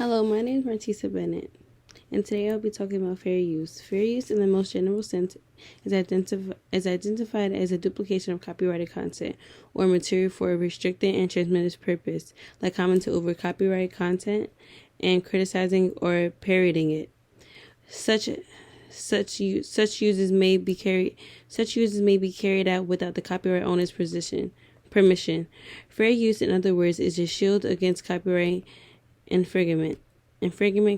Hello, my name is Martisa Bennett, and today I'll be talking about fair use. Fair use, in the most general sense, is identified as a duplication of copyrighted content or material for a restricted and transmitted purpose, like commenting over copyrighted content and criticizing or parodying it. Such uses may be carried out without the copyright owner's permission. Fair use, in other words, is a shield against copyright infringement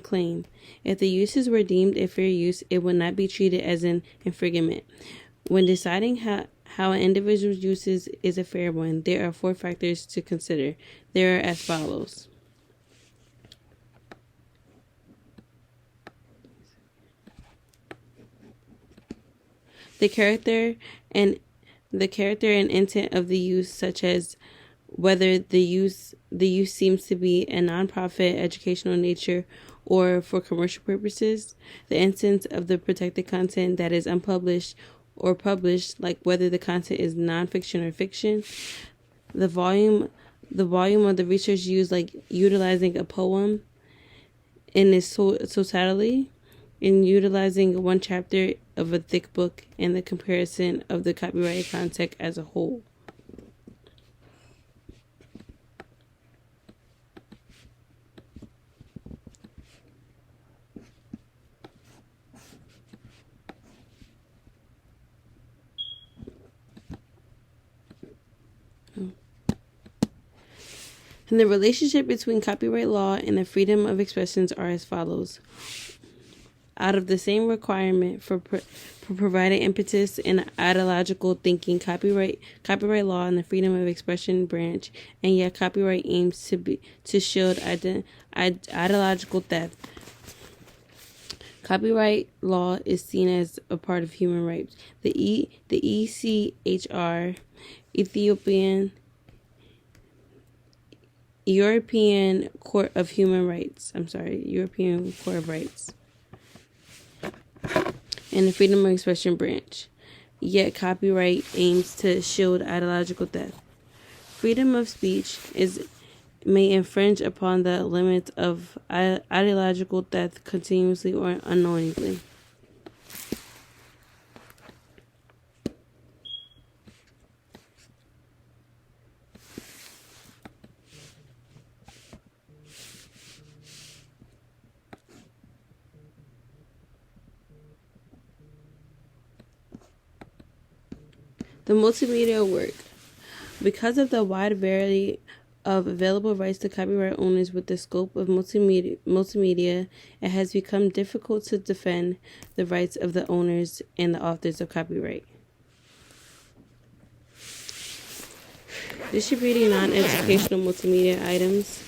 claim. If the uses were deemed a fair use, it would not be treated as an infringement. When deciding how an individual's uses is a fair one, there are 4 factors to consider. They are as follows. The character and intent of the use, such as whether the use seems to be a nonprofit, educational nature, or for commercial purposes. The intent of the protected content that is unpublished or published, like whether the content is nonfiction or fiction. The volume of the research used, like utilizing a poem in its totality, in utilizing one chapter of a thick book, and the comparison of the copyrighted content as a whole. And the relationship between copyright law and the freedom of expressions are as follows. Out of the same requirement for providing impetus and ideological thinking, copyright law and the freedom of expression branch, and yet copyright aims to shield ideological theft. Copyright law is seen as a part of human rights. The ECHR, European Court of Rights, and the freedom of expression branch. Yet copyright aims to shield ideological theft. Freedom of speech may infringe upon the limits of ideological theft continuously or unknowingly. The multimedia work. Because of the wide variety of available rights to copyright owners with the scope of multimedia, it has become difficult to defend the rights of the owners and the authors of copyright. Distributing non-educational multimedia items,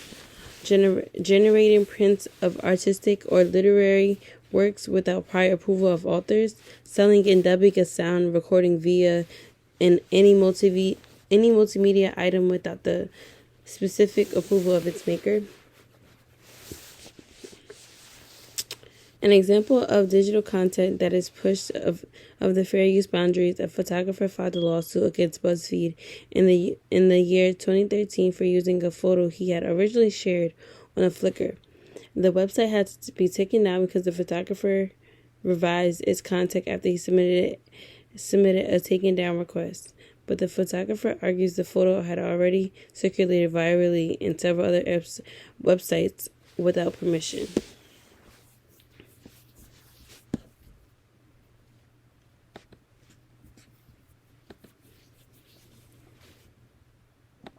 generating prints of artistic or literary works without prior approval of authors, selling and dubbing a sound recording via any multimedia item without the specific approval of its maker. An example of digital content that is pushed of the fair use boundaries, a photographer filed a lawsuit against BuzzFeed in the year 2013 for using a photo he had originally shared on a Flickr. The website had to be taken down because the photographer revised its content after he submitted a taken down request, but the photographer argues the photo had already circulated virally in several other websites without permission.